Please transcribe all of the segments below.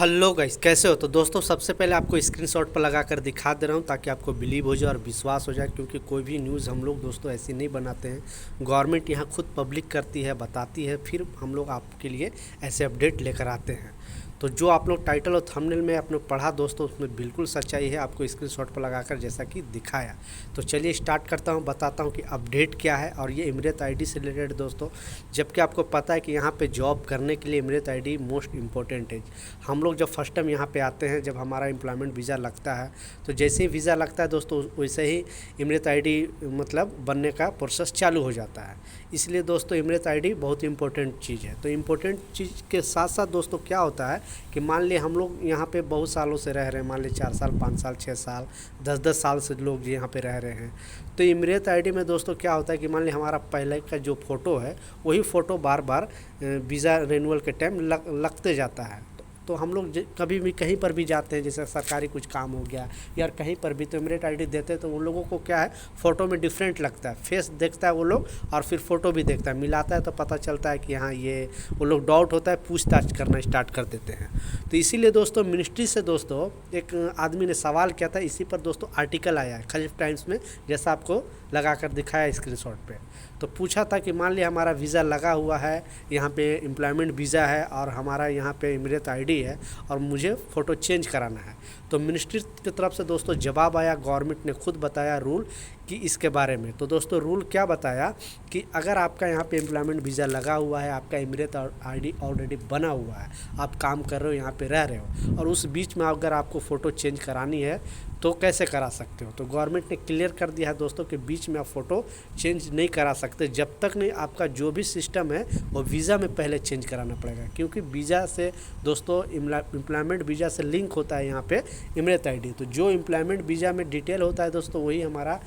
Hello guys, कैसे हो? तो दोस्तों, सबसे पहले आपको स्क्रीनशॉट पर लगा कर दिखा दे रहा हूँ ताकि आपको बिलीव हो जाए और विश्वास हो जाए, क्योंकि कोई भी न्यूज़ हम लोग दोस्तों ऐसी नहीं बनाते हैं। गवर्नमेंट यहाँ खुद पब्लिक करती है, बताती है, फिर हम लोग आपके लिए ऐसे अपडेट लेकर आते हैं। तो जो आप लोग टाइटल और थंबनेल में आपने पढ़ा दोस्तों, उसमें बिल्कुल सच्चाई है, आपको स्क्रीनशॉट पर लगाकर जैसा कि दिखाया। तो चलिए स्टार्ट करता हूँ, बताता हूँ कि अपडेट क्या है। और ये इमरत आईडी से रिलेटेड दोस्तों, जबकि आपको पता है कि यहाँ पे जॉब करने के लिए इमरत आईडी मोस्ट इम्पोर्टेंट है। हम लोग जब फर्स्ट टाइम यहाँ पे आते हैं, जब हमारा एम्प्लॉयमेंट वीज़ा लगता है, तो जैसे ही वीज़ा लगता है दोस्तों, वैसे ही इमरत आईडी मतलब बनने का प्रोसेस चालू हो जाता है। इसलिए दोस्तों इमरत आईडी बहुत इंपॉर्टेंट चीज़ है। तो इम्पोर्टेंट चीज़ के साथ साथ दोस्तों क्या होता है कि मान लिए हम लोग यहाँ पे बहुत सालों से रह रहे हैं, मान लीजिए 4 साल, 5 साल, 6 साल, 10-10 साल से लोग यहाँ पे रह रहे हैं। तो इमरत आईडी में दोस्तों क्या होता है कि मान लीजिए हमारा पहले का जो फ़ोटो है, वही फ़ोटो बार बार वीज़ा रिन्यूअल के टाइम लगते जाता है। तो हम लोग कभी भी कहीं पर भी जाते हैं, जैसे सरकारी कुछ काम हो गया या कहीं पर भी, तो इमरत आईडी देते हैं तो उन लोगों को क्या है, फ़ोटो में डिफरेंट लगता है, फेस देखता है वो लोग, और फिर फ़ोटो भी देखता है, मिलाता है तो पता चलता है कि हाँ ये, वो लोग डाउट होता है, पूछताछ करना स्टार्ट कर देते हैं। तो इसीलिए दोस्तों मिनिस्ट्री से दोस्तों एक आदमी ने सवाल किया था, इसी पर दोस्तों आर्टिकल आया है खलीफ टाइम्स में, जैसा आपको लगा कर दिखाया स्क्रीनशॉट पे। तो पूछा था कि मान लिया हमारा वीज़ा लगा हुआ है, यहाँ पे एम्प्लॉयमेंट वीज़ा है और हमारा यहाँ पे इमरत आईडी है और मुझे फ़ोटो चेंज कराना है। तो मिनिस्ट्री की तरफ से दोस्तों जवाब आया, गवर्नमेंट ने खुद बताया रूल कि इसके बारे में। तो दोस्तों रूल क्या बताया कि अगर आपका यहाँ पे एम्प्लॉयमेंट वीज़ा लगा हुआ है, आपका इमरत आईडी ऑलरेडी बना हुआ है, आप काम कर रहे हो, यहाँ पे रह रहे हो, और उस बीच में अगर आपको फ़ोटो चेंज करानी है तो कैसे करा सकते हो। तो गवर्नमेंट ने क्लियर कर दिया है दोस्तों कि बीच में आप फ़ोटो चेंज नहीं करा सकते, जब तक नहीं आपका जो भी सिस्टम है वो वीज़ा में पहले चेंज कराना पड़ेगा, क्योंकि वीज़ा से दोस्तों एम्प्लॉयमेंट वीज़ा से लिंक होता है यहाँ पे इमरत आईडी। तो जो एम्प्लॉयमेंट वीज़ा में डिटेल होता है दोस्तों, वही हमारा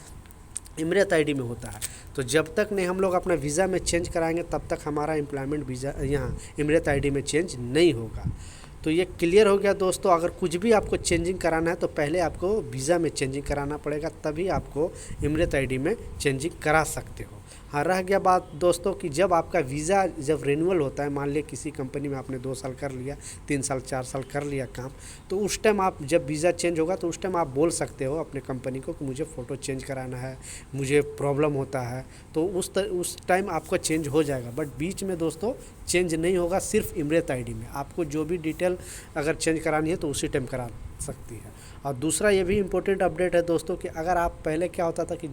इमरत आईडी में होता है। तो जब तक नहीं हम लोग अपना वीज़ा में चेंज कराएंगे, तब तक हमारा एम्प्लॉयमेंट वीज़ा यहाँ इमरत आईडी में चेंज नहीं होगा। तो ये क्लियर हो गया दोस्तों। अगर कुछ भी आपको चेंजिंग कराना है तो पहले आपको वीज़ा में चेंजिंग कराना पड़ेगा, तभी आपको इमरत आईडी में चेंजिंग करा सकते हो। हाँ, रह गया बात दोस्तों कि जब आपका वीज़ा जब रिन्यूअल होता है, मान लिया किसी कंपनी में आपने 2 साल कर लिया, 3 साल, 4 साल कर लिया काम, तो उस टाइम आप जब वीज़ा चेंज होगा तो उस टाइम आप बोल सकते हो अपने कंपनी को कि मुझे फ़ोटो चेंज कराना है, मुझे प्रॉब्लम होता है, तो उस टाइम आपका चेंज हो जाएगा। बट बीच में दोस्तों चेंज नहीं होगा, सिर्फ इमरत आईडी में आपको जो भी डिटेल अगर चेंज करानी है तो उसी टाइम करा सकती है। और दूसरा ये भी इम्पोर्टेंट अपडेट है दोस्तों कि अगर आप पहले क्या होता था कि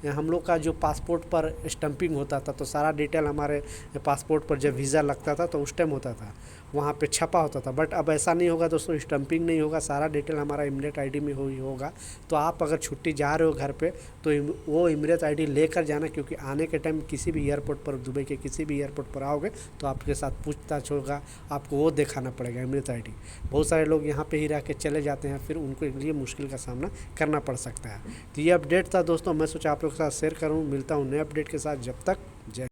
हम लोग का जो पासपोर्ट पर स्टम्पिंग होता था, तो सारा डिटेल हमारे पासपोर्ट पर जब वीज़ा लगता था तो उस टाइम होता था, वहाँ पे छपा होता था। बट अब ऐसा नहीं होगा दोस्तों, स्टम्पिंग नहीं होगा, सारा डिटेल हमारा इमरत आईडी में होगा। तो आप अगर छुट्टी जा रहे हो घर पे, तो वो इमरत आईडी लेकर जाना, क्योंकि आने के टाइम किसी भी एयरपोर्ट पर, दुबई के किसी भी एयरपोर्ट पर आओगे तो आपके साथ पूछताछ होगा, आपको वो दिखाना पड़ेगा इमरत आईडी। बहुत सारे लोग यहाँ पे ही रह के चले जाते हैं, फिर उनके लिए मुश्किल का सामना करना पड़ सकता है। तो ये अपडेट था दोस्तों, मैं सोचा आप लोग के साथ शेयर करूँ। मिलता हूँ नए अपडेट के साथ, जब तक